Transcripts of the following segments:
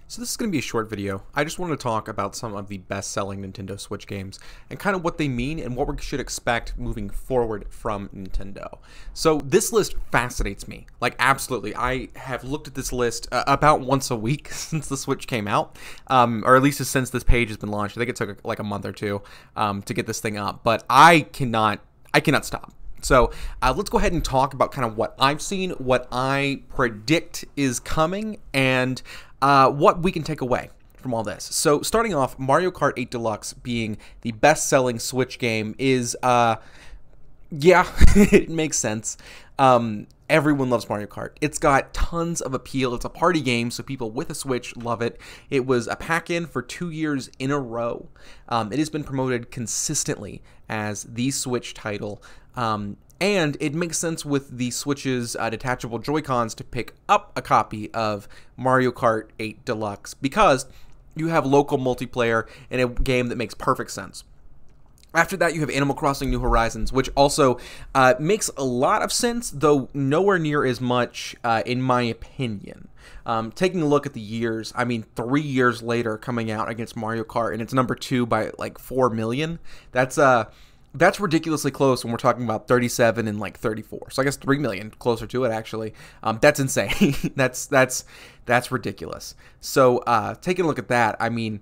So this is going to be a short video. I just wanted to talk about some of the best-selling Nintendo Switch games and kind of what they mean and what we should expect moving forward from Nintendo. So this list fascinates me, like absolutely. I have looked at this list about once a week since the Switch came out, or at least since this page has been launched. I think it took like a month or two to get this thing up, but I cannot stop. So let's go ahead and talk about kind of what I've seen, what I predict is coming, and what we can take away from all this. So starting off, Mario Kart 8 Deluxe being the best-selling Switch game is, yeah, it makes sense. Everyone loves Mario Kart. It's got tons of appeal. It's a party game, so people with a Switch love it. It was a pack-in for 2 years in a row. It has been promoted consistently as the Switch title. And it makes sense with the Switch's detachable Joy-Cons to pick up a copy of Mario Kart 8 Deluxe because you have local multiplayer in a game that makes perfect sense. After that, you have Animal Crossing New Horizons, which also makes a lot of sense, though nowhere near as much, in my opinion. Taking a look at the years, I mean, 3 years later coming out against Mario Kart, and it's number 2 by like 4 million. That's ridiculously close when we're talking about 37 and like 34. So I guess 3 million closer to it, actually. That's insane. that's ridiculous. So taking a look at that, I mean,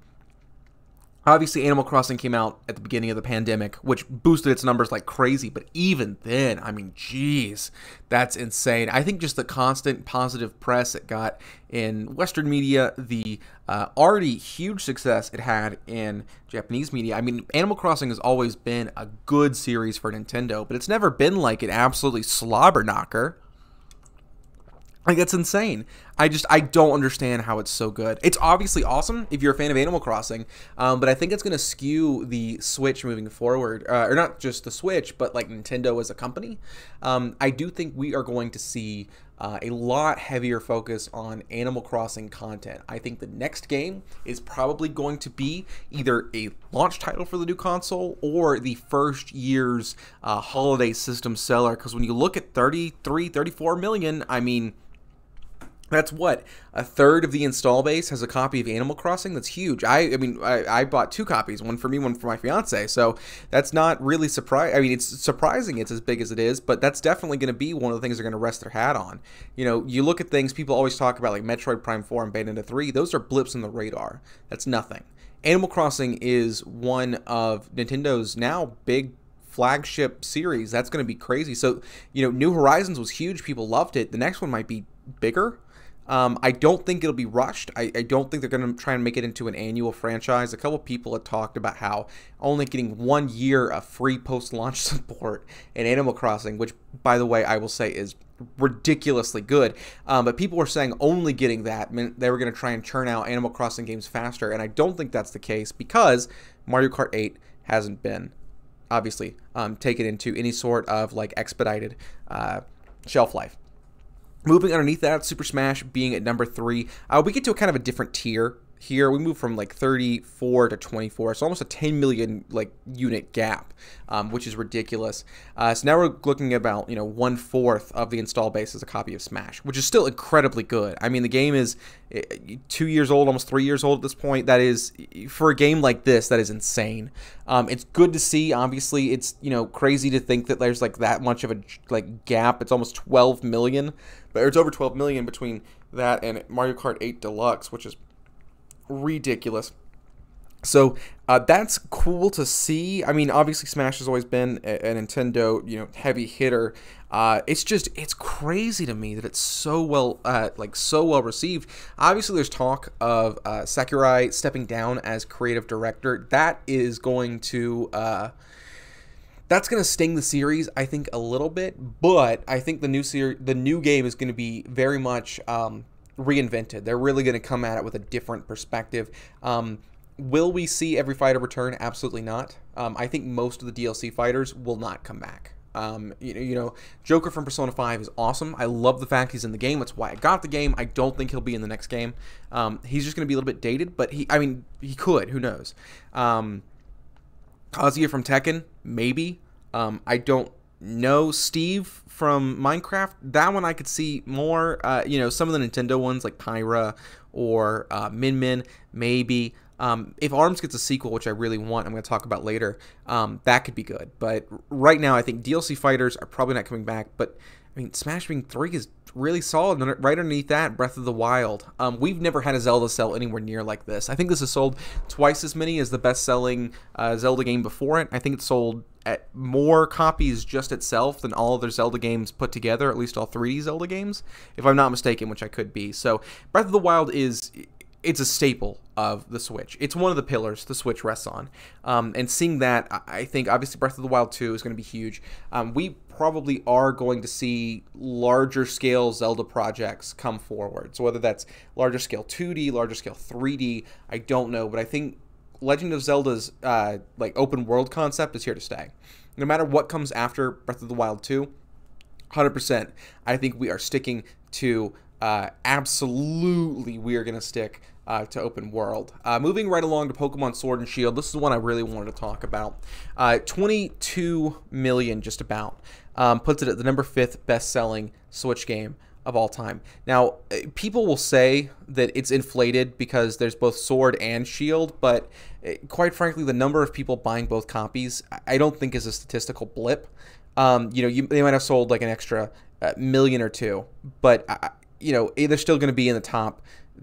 obviously Animal Crossing came out at the beginning of the pandemic, which boosted its numbers like crazy. But even then, I mean, geez, that's insane. I think just the constant positive press it got in Western media, the already huge success it had in Japanese media. I mean, Animal Crossing has always been a good series for Nintendo, but it's never been like an absolutely slobber knocker. Like, that's insane. I don't understand how it's so good. It's obviously awesome if you're a fan of Animal Crossing, but I think it's going to skew the Switch moving forward, or not just the Switch, but like Nintendo as a company. I do think we are going to see a lot heavier focus on Animal Crossing content. I think the next game is probably going to be either a launch title for the new console or the first year's holiday system seller, because when you look at 34 million, I mean, that's what, a third of the install base has a copy of Animal Crossing. That's huge. I mean, I bought 2 copies, one for me, one for my fiance. So that's not really surprising. I mean, it's surprising it's as big as it is, but that's definitely going to be one of the things they're going to rest their hat on. You know, you look at things, people always talk about like Metroid Prime 4 and Bayonetta 3. Those are blips on the radar. That's nothing. Animal Crossing is one of Nintendo's now big flagship series. That's going to be crazy. So, you know, New Horizons was huge. People loved it. The next one might be bigger. I don't think it'll be rushed. I don't think they're going to try and make it into an annual franchise. A couple people have talked about how only getting 1 year of free post-launch support in Animal Crossing, which, by the way, I will say is ridiculously good. But people were saying only getting that meant they were going to try and churn out Animal Crossing games faster, and I don't think that's the case because Mario Kart 8 hasn't been, obviously, taken into any sort of like expedited shelf life. Moving underneath that, Super Smash being at number 3, we get to a kind of a different tier here. We move from like 34 to 24, so almost a 10 million like unit gap, which is ridiculous. So now we're looking at about, you know, 1/4 of the install base as a copy of Smash, which is still incredibly good. I mean, the game is 2 years old, almost 3 years old at this point. That is, for a game like this, that is insane. It's good to see. Obviously, it's, you know, crazy to think that there's like that much of a like gap. It's almost 12 million, but it's over 12 million between that and Mario Kart 8 Deluxe, which is ridiculous. So that's cool to see. I mean, obviously Smash has always been a Nintendo, you know, heavy hitter. It's crazy to me that it's so well received. Obviously there's talk of Sakurai stepping down as creative director. That is going to that's going to sting the series, I think, a little bit, but I think the new game is going to be very much reinvented. They're really going to come at it with a different perspective. Will we see every fighter return? Absolutely not. I think most of the DLC fighters will not come back. You know, Joker from Persona 5 is awesome. I love the fact he's in the game. That's why I got the game. I don't think he'll be in the next game. He's just going to be a little bit dated, but he could. Who knows? Kazuya from Tekken, maybe. I don't No. Steve from Minecraft, that one I could see more. You know, some of the Nintendo ones like Pyra or Min Min, maybe. If ARMS gets a sequel, which I really want, I'm going to talk about later, that could be good. But right now, I think DLC fighters are probably not coming back. But, I mean, Smash Bros. 3 is really solid. And right underneath that, Breath of the Wild. We've never had a Zelda sell anywhere near like this. I think this has sold twice as many as the best-selling Zelda game before it. I think it sold at more copies just itself than all other Zelda games put together, at least all 3D Zelda games, if I'm not mistaken, which I could be. So Breath of the Wild it's a staple of the Switch. It's one of the pillars the Switch rests on. And seeing that, I think obviously Breath of the Wild 2 is going to be huge. We probably are going to see larger scale Zelda projects come forward. So whether that's larger scale 2D, larger scale 3D, I don't know. But I think Legend of Zelda's like open world concept is here to stay. No matter what comes after Breath of the Wild 2, 100%, I think we are sticking to absolutely we are going to stick to open world. Moving right along to Pokemon Sword and Shield, this is one I really wanted to talk about. 22 million just about, puts it at the number 5th best-selling Switch game of all time. Now, people will say that it's inflated because there's both Sword and Shield, but quite frankly, the number of people buying both copies, I don't think is a statistical blip. You know, they might have sold like an extra million or two, but you know, they're still going to be in the top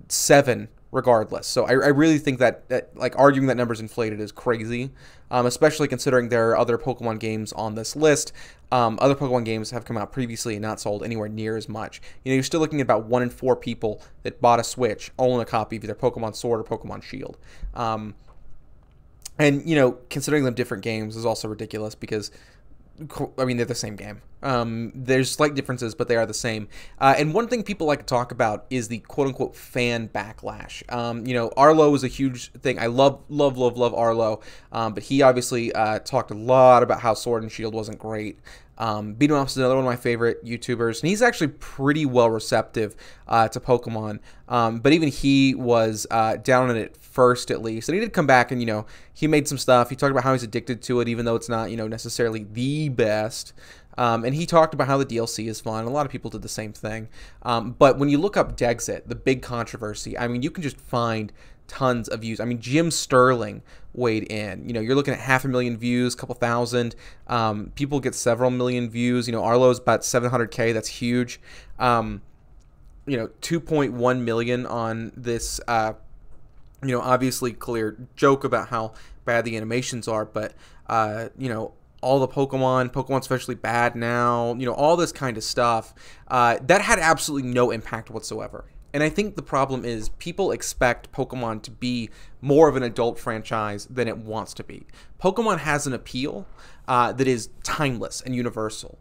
7 regardless. So I really think that like arguing that number's inflated is crazy, especially considering there are other Pokemon games on this list. Other Pokemon games have come out previously and not sold anywhere near as much. You know, you're still looking at about 1 in 4 people that bought a Switch own a copy of either Pokemon Sword or Pokemon Shield. And, you know, considering them different games is also ridiculous because, I mean, they're the same game. There's slight differences, but they are the same. And one thing people like to talk about is the quote-unquote fan backlash. You know, Arlo is a huge thing. I love Arlo, but he obviously talked a lot about how Sword and Shield wasn't great. Beat 'em Ups is another one of my favorite YouTubers, and he's actually pretty well receptive to Pokemon. But even he was down on it first, at least. And he did come back and, you know, he made some stuff. He talked about how he's addicted to it, even though it's not, you know, necessarily the best. And he talked about how the DLC is fun. A lot of people did the same thing. But when you look up Dexit, the big controversy, I mean, you can just find tons of views. I mean, Jim Sterling weighed in. You know, you're looking at 500,000 views, couple thousand. People get several million views. You know, Arlo's about 700K. That's huge. You know, 2.1 million on this, you know, obviously clear joke about how bad the animations are. But, you know, all the Pokemon's especially bad now, you know, all this kind of stuff, that had absolutely no impact whatsoever. And I think the problem is people expect Pokemon to be more of an adult franchise than it wants to be. Pokemon has an appeal that is timeless and universal.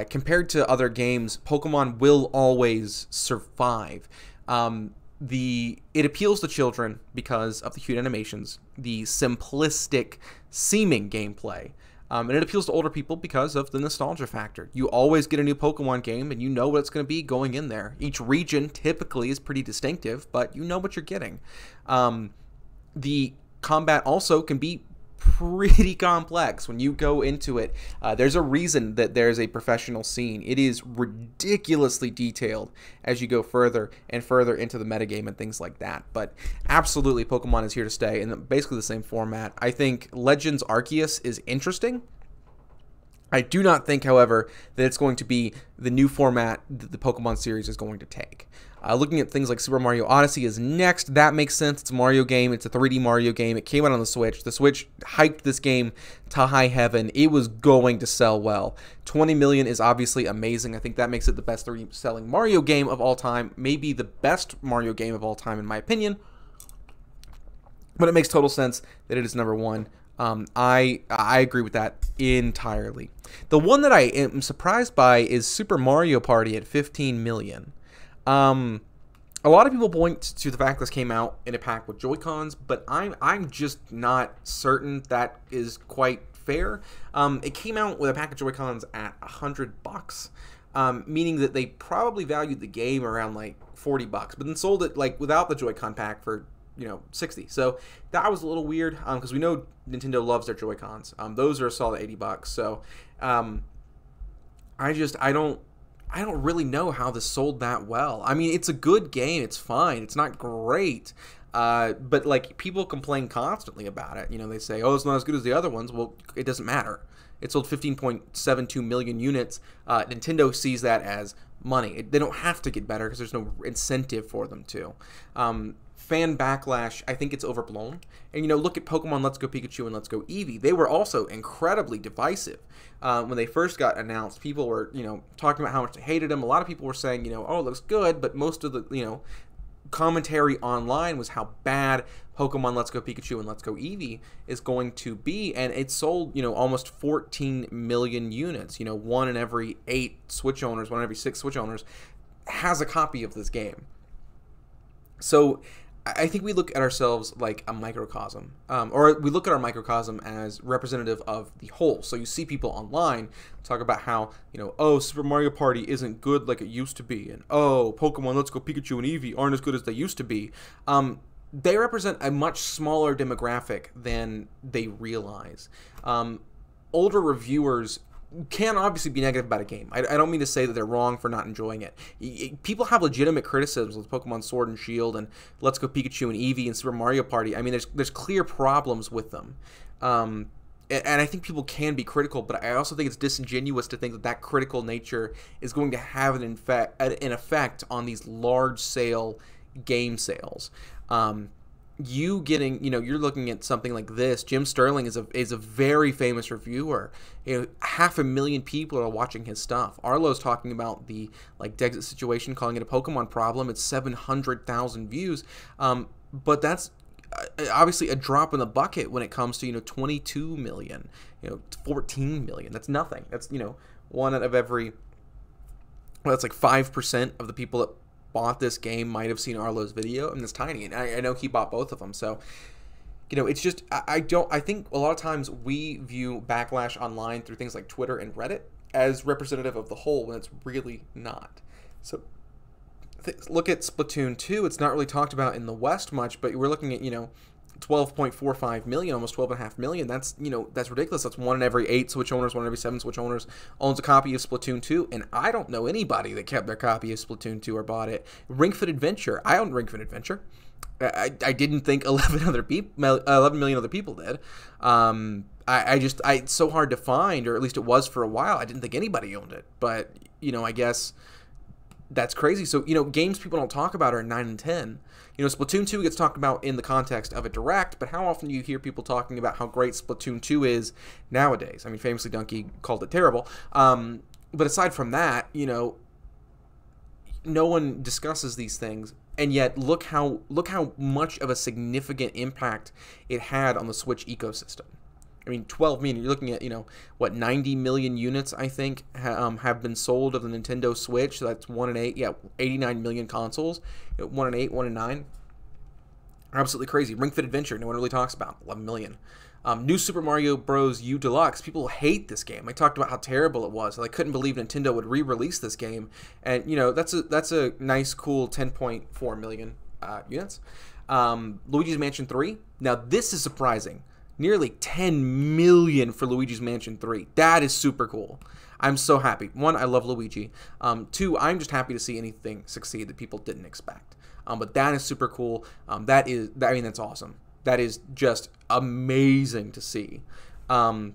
Compared to other games, Pokemon will always survive. It appeals to children because of the cute animations, the simplistic seeming gameplay. And it appeals to older people because of the nostalgia factor. You always get a new Pokemon game, and you know what it's going to be going in there. Each region typically is pretty distinctive, but you know what you're getting. The combat also can be pretty complex when you go into it. There's a reason that there's a professional scene. It is ridiculously detailed as you go further and further into the metagame and things like that. But absolutely, Pokemon is here to stay in basically the same format. I think Legends Arceus is interesting. I do not think, however, that it's going to be the new format that the Pokemon series is going to take. Looking at things like Super Mario Odyssey is next. That makes sense. It's a Mario game. It's a 3D Mario game. It came out on the Switch. The Switch hyped this game to high heaven. It was going to sell well. 20 million is obviously amazing. I think that makes it the best 3D selling Mario game of all time. Maybe the best Mario game of all time, in my opinion. But it makes total sense that it is number 1. I agree with that entirely. The one that I am surprised by is Super Mario Party at 15 million. A lot of people point to the fact this came out in a pack with Joy-Cons, but I'm just not certain that is quite fair. It came out with a pack of Joy-Cons at $100, meaning that they probably valued the game around like $40, but then sold it like without the Joy-Con pack for, you know, 60. So that was a little weird, because we know Nintendo loves their Joy-Cons. Those are a solid $80. So I don't really know how this sold that well. I mean, it's a good game. It's fine. It's not great. But like people complain constantly about it. You know, they say, "Oh, it's not as good as the other ones." Well, it doesn't matter. It sold 15.72 million units. Nintendo sees that as money. They don't have to get better because there's no incentive for them to. Fan backlash, I think it's overblown. And, you know, look at Pokemon Let's Go Pikachu and Let's Go Eevee. They were also incredibly divisive. When they first got announced, people were, you know, talking about how much they hated them. A lot of people were saying, you know, oh, it looks good, but most of the, you know, commentary online was how bad Pokemon Let's Go Pikachu and Let's Go Eevee is going to be, and it sold, you know, almost 14 million units. You know, 1 in every 8 Switch owners, 1 in every 6 Switch owners has a copy of this game. So I think we look at ourselves like a microcosm, or we look at our microcosm as representative of the whole. So you see people online talk about how, you know, oh, Super Mario Party isn't good like it used to be, and oh, Pokemon Let's Go Pikachu and Eevee aren't as good as they used to be. They represent a much smaller demographic than they realize. Older reviewers can obviously be negative about a game. I don't mean to say that they're wrong for not enjoying it. People have legitimate criticisms with Pokemon Sword and Shield and Let's Go Pikachu and Eevee and Super Mario Party. I mean, there's clear problems with them. And I think people can be critical, but I also think it's disingenuous to think that that critical nature is going to have an effect on these large-sale game sales. You getting, you know, you're looking at something like this. Jim Sterling is a very famous reviewer. You know, 500,000 people are watching his stuff. Arlo's talking about the like Dexit situation, calling it a Pokemon problem. It's 700,000 views, but that's obviously a drop in the bucket when it comes to, you know, 22 million, you know, 14 million. That's nothing. That's, you know, 1 out of every. Well, that's like 5% of the people that bought this game might have seen Arlo's video, and it's tiny, and I know he bought both of them. So, you know, it's just I think a lot of times we view backlash online through things like Twitter and Reddit as representative of the whole when it's really not. So look at Splatoon 2. It's not really talked about in the West much, but we're looking at, you know, 12.45 million, almost 12.5 million. That's, you know, that's ridiculous. That's 1 in every 8 Switch owners, 1 in every 7 Switch owners owns a copy of Splatoon 2, and I don't know anybody that kept their copy of Splatoon 2 or bought it. Ring Fit Adventure. I own Ring Fit Adventure. I didn't think 11 million other people did. It's so hard to find, or at least it was for a while. I didn't think anybody owned it, but, you know, I guess that's crazy. So, you know, games people don't talk about are 9 and 10. You know, Splatoon 2 gets talked about in the context of a direct, but how often do you hear people talking about how great Splatoon 2 is nowadays? I mean, famously, Donkey called it terrible. But aside from that, you know, no one discusses these things, and yet look how much of a significant impact it had on the Switch ecosystem. I mean, 12 million, you're looking at, you know, what, 90 million units, I think, have been sold of the Nintendo Switch. So that's 1 in 8. Yeah, 89 million consoles. 1 in 8, 1 in 9. Absolutely crazy. Ring Fit Adventure, no one really talks about. 11 million. New Super Mario Bros. U Deluxe. People hate this game. I talked about how terrible it was. I couldn't believe Nintendo would re-release this game. And, you know, that's a nice, cool 10.4 million units. Luigi's Mansion 3. Now, this is surprising. Nearly 10 million for Luigi's Mansion 3. That is super cool. I'm so happy. 1, I love Luigi. 2, I'm just happy to see anything succeed that people didn't expect. But that is super cool. That's awesome. That is just amazing to see. You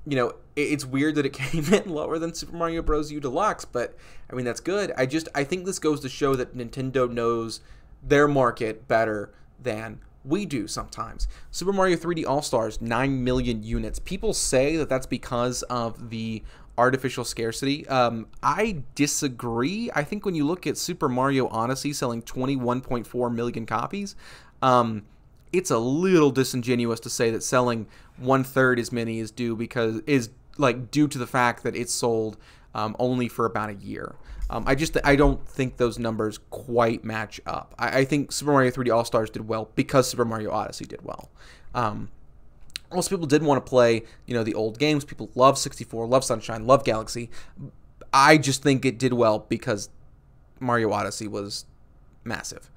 know, it's weird that it came in lower than Super Mario Bros. U Deluxe, but I mean, that's good. I think this goes to show that Nintendo knows their market better than we do sometimes. Super Mario 3D All-Stars, 9 million units. People say that that's because of the artificial scarcity. I disagree. I think when you look at Super Mario Odyssey selling 21.4 million copies, it's a little disingenuous to say that selling 1/3 as many is due to the fact that it's sold only for about a year. I don't think those numbers quite match up. I think Super Mario 3D All-Stars did well because Super Mario Odyssey did well. Most people did want to play, you know, the old games. People love 64, love Sunshine, love Galaxy. I just think it did well because Mario Odyssey was massive.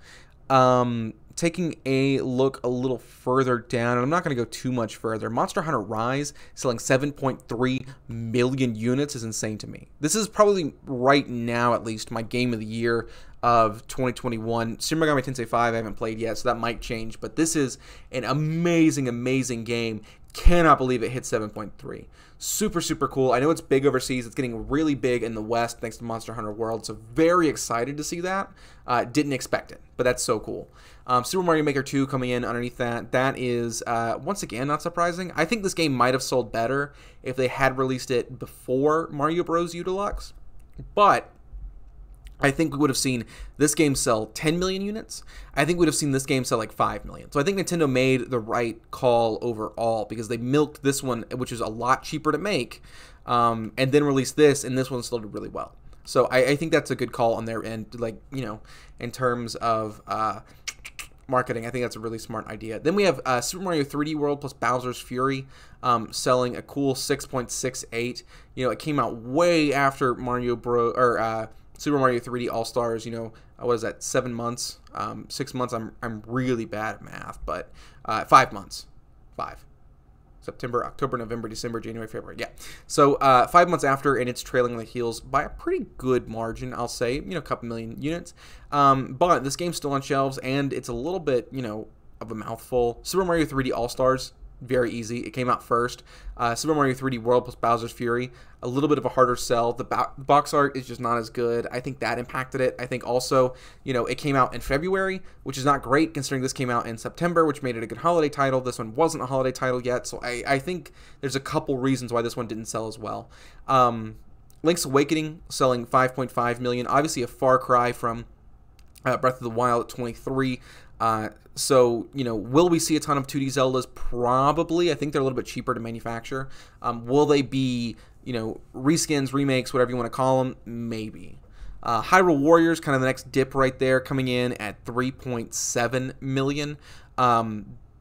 taking a look a little further down, and I'm not going to go too much further, Monster Hunter Rise selling 7.3 million units is insane to me. This is probably, right now at least, my game of the year of 2021. Shin Megami Tensei 5 I haven't played yet, so that might change, but this is an amazing, amazing game. Cannot believe it hit 7.3. Super, super cool. I know it's big overseas. It's getting really big in the West thanks to Monster Hunter World, so very excited to see that. Didn't expect it, but that's so cool. Super Mario Maker 2 coming in underneath that. That is, once again, not surprising. I think this game might have sold better if they had released it before Mario Bros. U Deluxe, but I think we would have seen this game sell 10 million units. I think we would have seen this game sell like 5 million. So I think Nintendo made the right call overall because they milked this one, which is a lot cheaper to make, and then released this, and this one sold really well. So I think that's a good call on their end, like, you know, in terms of marketing. I think that's a really smart idea. Then we have Super Mario 3D World plus Bowser's Fury selling a cool 6.68. You know, it came out way after Mario Bros. Or Super Mario 3D All-Stars, you know, what is that, 7 months? 6 months, I'm really bad at math, but 5 months. 5. September, October, November, December, January, February, yeah. So 5 months after, and it's trailing on the heels by a pretty good margin, I'll say, you know, a couple million units. But this game's still on shelves, and it's a little bit, you know, of a mouthful. Super Mario 3D All-Stars, very easy. It came out first. Super Mario 3D World plus Bowser's Fury, a little bit of a harder sell. The box art is just not as good. I think that impacted it. I think also, you know, it came out in February, which is not great considering this came out in September, which made it a good holiday title. This one wasn't a holiday title yet, so I think there's a couple reasons why this one didn't sell as well. Link's Awakening selling 5.5 million, obviously a far cry from Breath of the Wild at 23. So, you know, will we see a ton of 2D Zeldas? Probably. I think they're a little bit cheaper to manufacture. Will they be, you know, reskins, remakes, whatever you want to call them? Maybe. Hyrule Warriors, kind of the next dip right there, coming in at 3.7 million.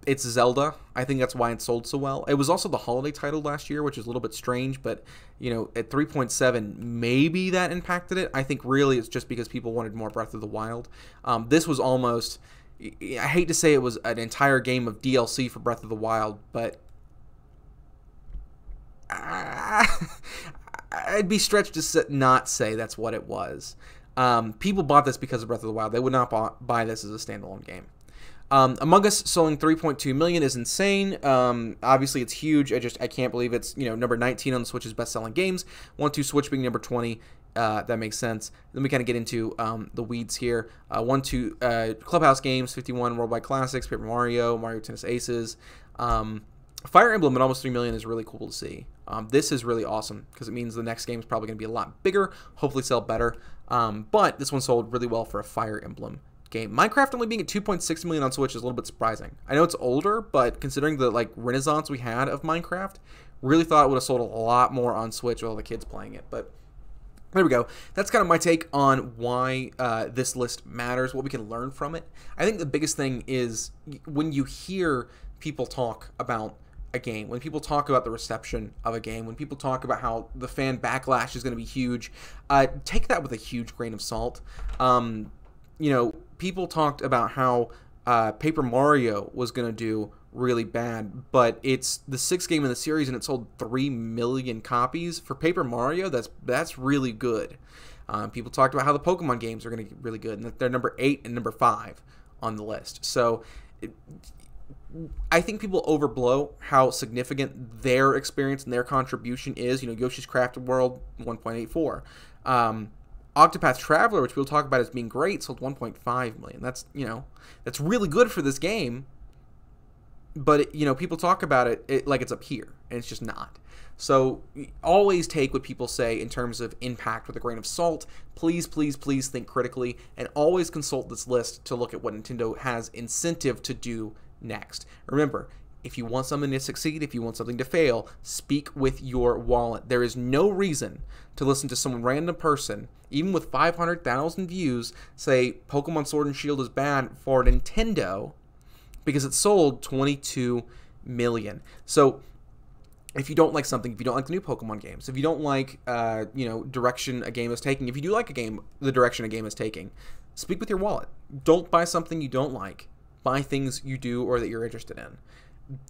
It's Zelda. I think that's why it sold so well. It was also the holiday title last year, which is a little bit strange, but, you know, at 3.7, maybe that impacted it. I think really it's just because people wanted more Breath of the Wild. This was almost, I hate to say it was an entire game of DLC for Breath of the Wild, but I'd be stretched to not say that's what it was. People bought this because of Breath of the Wild. They would not buy this as a standalone game. Among Us selling 3.2 million is insane. Obviously, it's huge. I can't believe it's, you know, number 19 on the Switch's best-selling games. 1-2 Switch being number 20. That makes sense. Then we kind of get into the weeds here. 1-2 Clubhouse Games, 51 Worldwide Classics, Paper Mario, Mario Tennis Aces. Fire Emblem at almost 3 million is really cool to see. This is really awesome because it means the next game is probably going to be a lot bigger, hopefully sell better. But this one sold really well for a Fire Emblem game. Minecraft only being at 2.6 million on Switch is a little bit surprising. I know it's older, but considering the like renaissance we had of Minecraft, really thought it would have sold a lot more on Switch with all the kids playing it. But there we go. That's kind of my take on why this list matters, what we can learn from it. I think the biggest thing is when you hear people talk about a game, when people talk about the reception of a game, when people talk about how the fan backlash is going to be huge, take that with a huge grain of salt. You know, people talked about how Paper Mario was going to do really bad, but it's the 6th game in the series and it sold 3 million copies. For Paper Mario, that's really good. People talked about how the Pokemon games are going to get really good, and that they're number 8 and number 5 on the list. So I think people overblow how significant their experience and their contribution is. You know, Yoshi's Crafted World, 1.84. Octopath Traveler, which we'll talk about as being great, sold 1.5 million. That's, you know, that's really good for this game. But, you know, people talk about it like it's up here, and it's just not. So always take what people say in terms of impact with a grain of salt. Please, please, please think critically, and always consult this list to look at what Nintendo has incentive to do next. Remember, if you want something to succeed, if you want something to fail, speak with your wallet. There is no reason to listen to some random person, even with 500,000 views, say Pokemon Sword and Shield is bad for Nintendo because it sold 22 million. So if you don't like something, if you don't like the new Pokemon games, if you don't like, you know, direction a game is taking, if you do like a game, the direction a game is taking, speak with your wallet. Don't buy something you don't like by things you do or that you're interested in.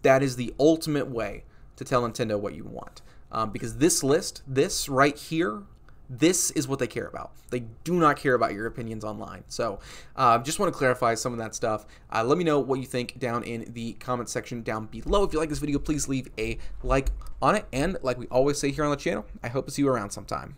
That is the ultimate way to tell Nintendo what you want. Because this list, this right here, this is what they care about. They do not care about your opinions online. So just want to clarify some of that stuff. Let me know what you think down in the comment section down below. If you like this video, please leave a like on it. And like we always say here on the channel, I hope to see you around sometime.